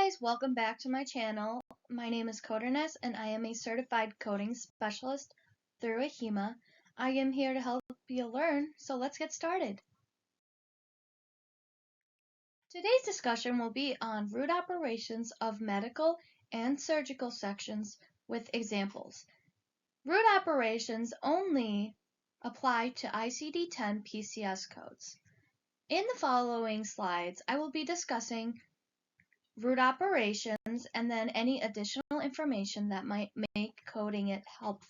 guys, welcome back to my channel. My name is Coderness and I am a certified coding specialist through AHEMA. I am here to help you learn, so let's get started. Today's discussion will be on root operations of medical and surgical sections with examples. Root operations only apply to ICD-10-PCS codes. In the following slides, I will be discussing root operations, and then any additional information that might make coding it helpful.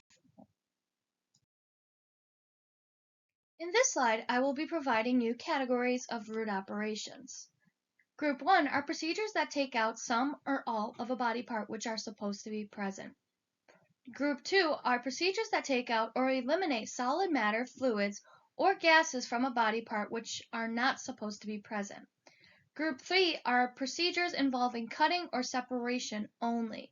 In this slide, I will be providing you categories of root operations. Group 1 are procedures that take out some or all of a body part which are supposed to be present. Group 2 are procedures that take out or eliminate solid matter, fluids, or gases from a body part which are not supposed to be present. Group 3 are procedures involving cutting or separation only.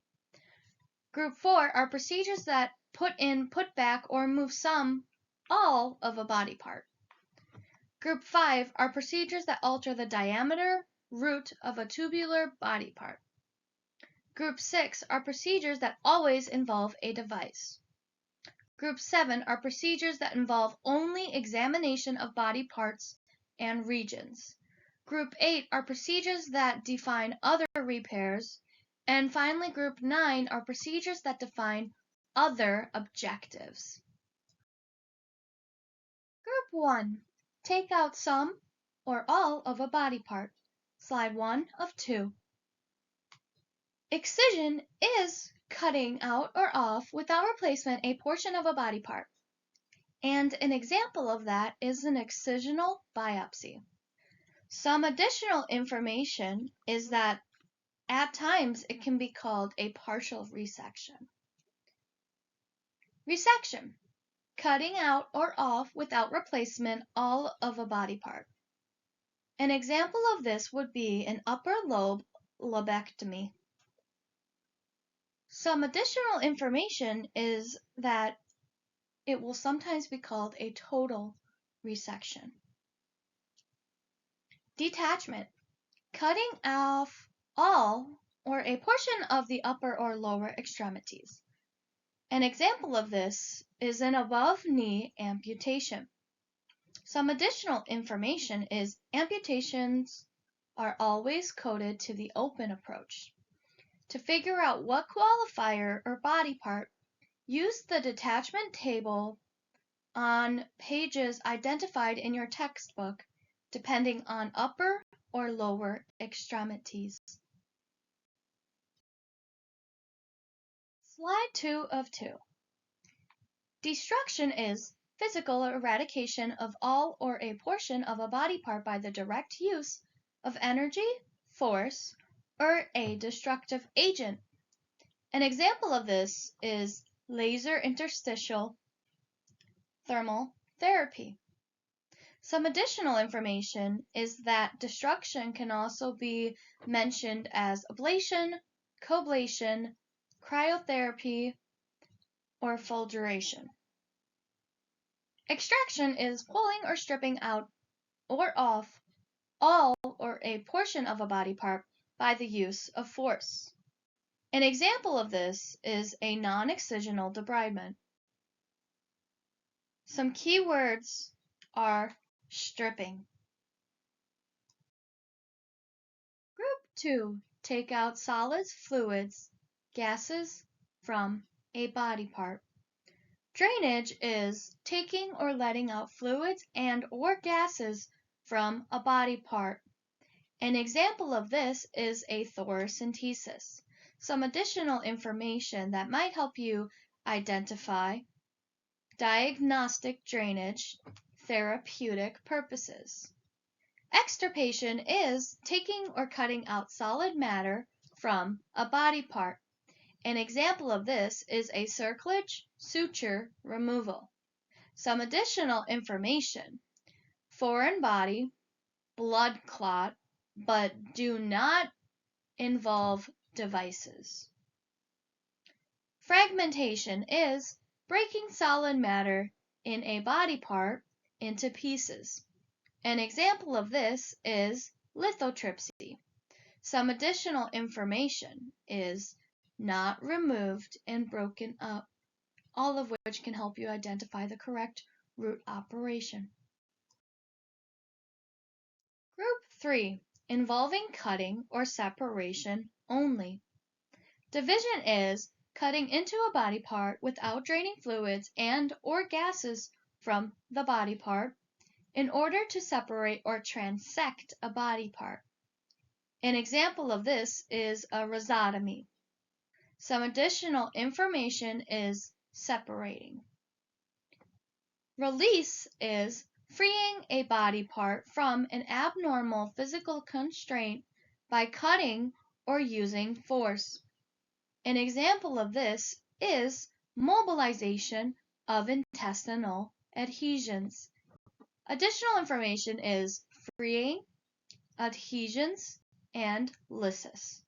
Group 4 are procedures that put in, put back, or move some, all of a body part. Group 5 are procedures that alter the diameter, root of a tubular body part. Group 6 are procedures that always involve a device. Group 7 are procedures that involve only examination of body parts and regions. Group 8 are procedures that define other repairs. And finally, Group 9 are procedures that define other objectives. Group 1. Take out some or all of a body part. Slide 1 of 2. Excision is cutting out or off without replacement a portion of a body part. And an example of that is an excisional biopsy. Some additional information is that at times it can be called a partial resection. Resection, cutting out or off without replacement all of a body part. An example of this would be an upper lobe lobectomy. Some additional information is that it will sometimes be called a total resection. Detachment, cutting off all or a portion of the upper or lower extremities. An example of this is an above-knee amputation. Some additional information is amputations are always coded to the open approach. To figure out what qualifier or body part, use the detachment table on pages identified in your textbook, depending on upper or lower extremities. Slide 2 of 2. Destruction is physical eradication of all or a portion of a body part by the direct use of energy, force, or a destructive agent. An example of this is laser interstitial thermal therapy. Some additional information is that destruction can also be mentioned as ablation, coblation, cryotherapy, or fulguration. Extraction is pulling or stripping out or off all or a portion of a body part by the use of force. An example of this is a non-excisional debridement. Some key words are stripping. Group 2. Take out solids, fluids, gases from a body part. Drainage is taking or letting out fluids and or gases from a body part. An example of this is a thoracentesis. Some additional information that might help you identify diagnostic drainage, therapeutic purposes. Extirpation is taking or cutting out solid matter from a body part. An example of this is a cerclage suture removal. Some additional information: foreign body, blood clot, but do not involve devices. Fragmentation is breaking solid matter in a body part into pieces. An example of this is lithotripsy. Some additional information is not removed and broken up, all of which can help you identify the correct root operation. Group 3, involving cutting or separation only. Division is cutting into a body part without draining fluids and or gases from the body part in order to separate or transect a body part. An example of this is a rhizotomy. Some additional information is separating. Release is freeing a body part from an abnormal physical constraint by cutting or using force. An example of this is mobilization of intestinal adhesions. Additional information is freeing, adhesions, and lysis.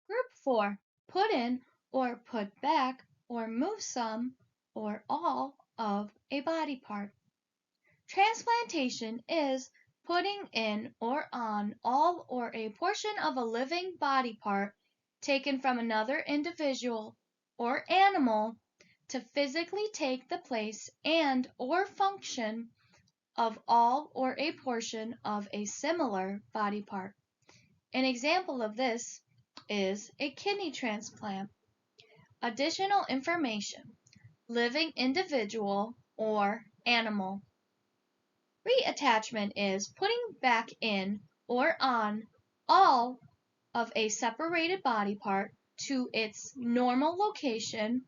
Group 4, put in or put back or move some or all of a body part. Transplantation is putting in or on all or a portion of a living body part taken from another individual or animal to physically take the place and or function of all or a portion of a similar body part. An example of this is a kidney transplant. Additional information: living individual or animal. Reattachment is putting back in or on all of a separated body part to its normal location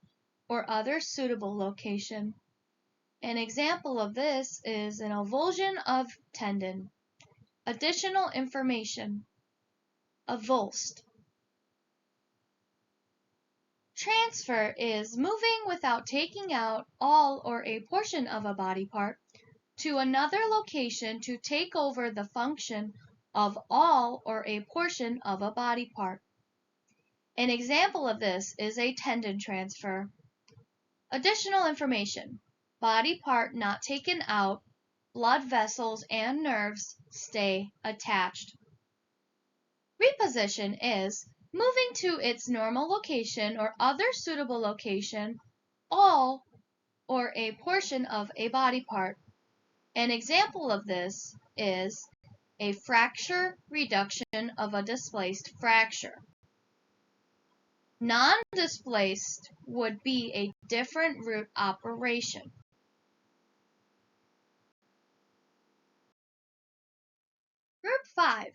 or other suitable location. An example of this is an avulsion of tendon. Additional information: avulsed. Transfer is moving without taking out all or a portion of a body part to another location to take over the function of all or a portion of a body part. An example of this is a tendon transfer. Additional information: body part not taken out, blood vessels and nerves stay attached. Reposition is moving to its normal location or other suitable location all or a portion of a body part. An example of this is a fracture reduction of a displaced fracture. Non-displaced would be a different root operation. Group 5,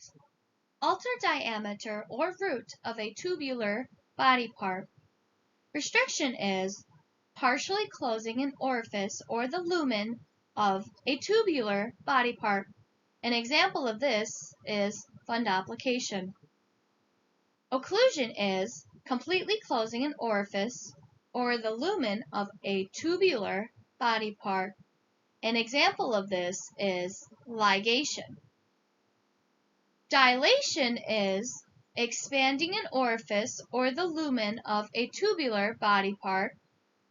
alter diameter or root of a tubular body part. Restriction is partially closing an orifice or the lumen of a tubular body part. An example of this is fundoplication. Occlusion is completely closing an orifice or the lumen of a tubular body part. An example of this is ligation. Dilation is expanding an orifice or the lumen of a tubular body part.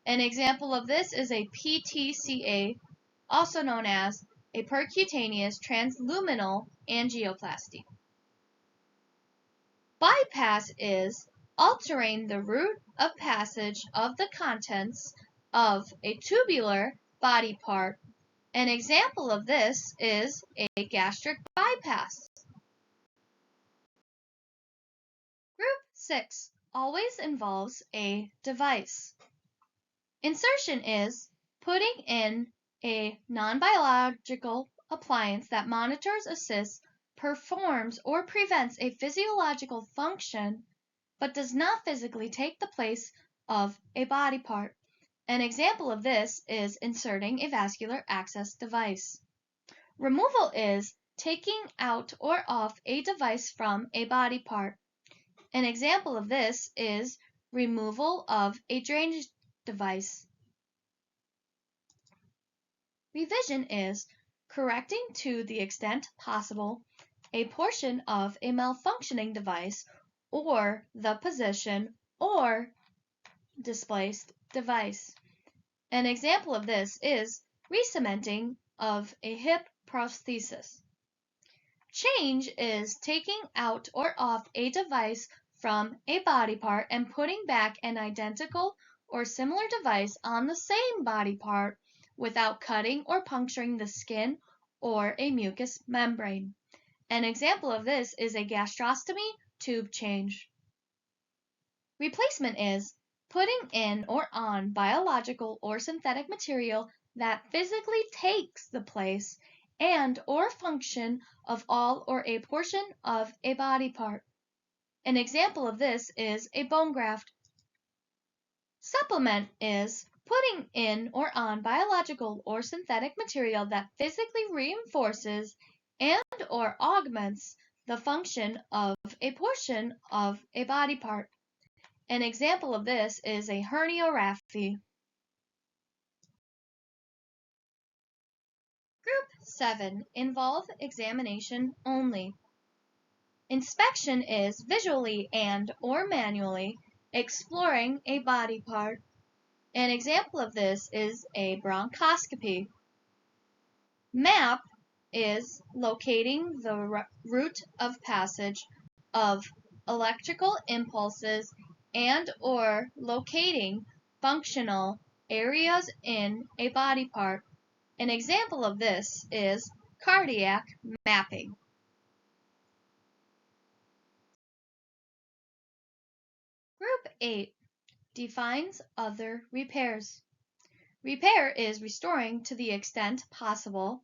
An example of this is a PTCA, also known as a percutaneous transluminal angioplasty. Bypass is altering the route of passage of the contents of a tubular body part. An example of this is a gastric bypass. Group 6 always involves a device. Insertion is putting in a non-biological appliance that monitors, assists, performs, or prevents a physiological function but does not physically take the place of a body part. An example of this is inserting a vascular access device. Removal is taking out or off a device from a body part. An example of this is removal of a drainage device. Revision is correcting to the extent possible a portion of a malfunctioning device or the position or displaced device. An example of this is re-cementing of a hip prosthesis. Change is taking out or off a device from a body part and putting back an identical or similar device on the same body part without cutting or puncturing the skin or a mucous membrane. An example of this is a gastrostomy tube change. Replacement is putting in or on biological or synthetic material that physically takes the place and or function of all or a portion of a body part. An example of this is a bone graft. Supplement is putting in or on biological or synthetic material that physically reinforces and or augments the function of a portion of a body part. An example of this is a herniorrhaphy. Group 7 involve examination only. Inspection is visually and or manually exploring a body part. An example of this is a bronchoscopy. Map is locating the route of passage of electrical impulses and or locating functional areas in a body part. An example of this is cardiac mapping. Group 8 defines other repairs. Repair is restoring to the extent possible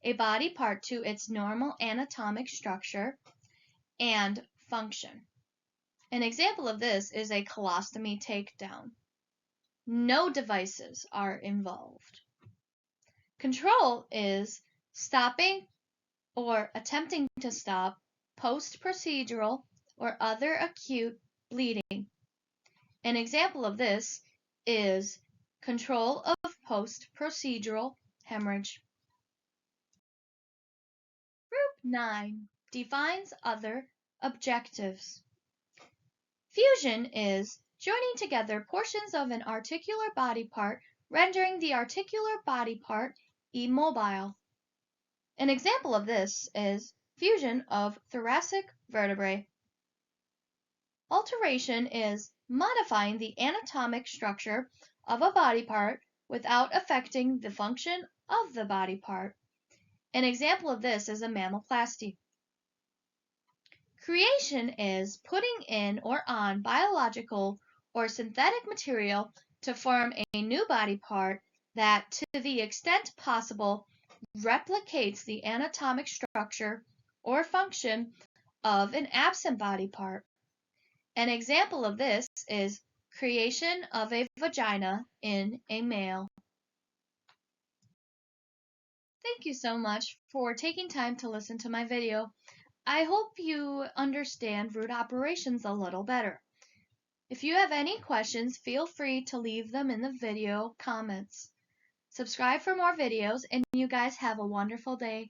a body part to its normal anatomic structure and function. An example of this is a colostomy takedown. No devices are involved. Control is stopping or attempting to stop post-procedural or other acute bleeding. An example of this is control of post-procedural hemorrhage. Group 9 defines other objectives. Fusion is joining together portions of an articular body part, rendering the articular body part immobile. An example of this is fusion of thoracic vertebrae. Alteration is modifying the anatomic structure of a body part without affecting the function of the body part. An example of this is a mammoplasty. Creation is putting in or on biological or synthetic material to form a new body part that, to the extent possible, replicates the anatomic structure or function of an absent body part. An example of this is creation of a vagina in a male. Thank you so much for taking time to listen to my video. I hope you understand root operations a little better. If you have any questions, feel free to leave them in the video comments. Subscribe for more videos, and you guys have a wonderful day.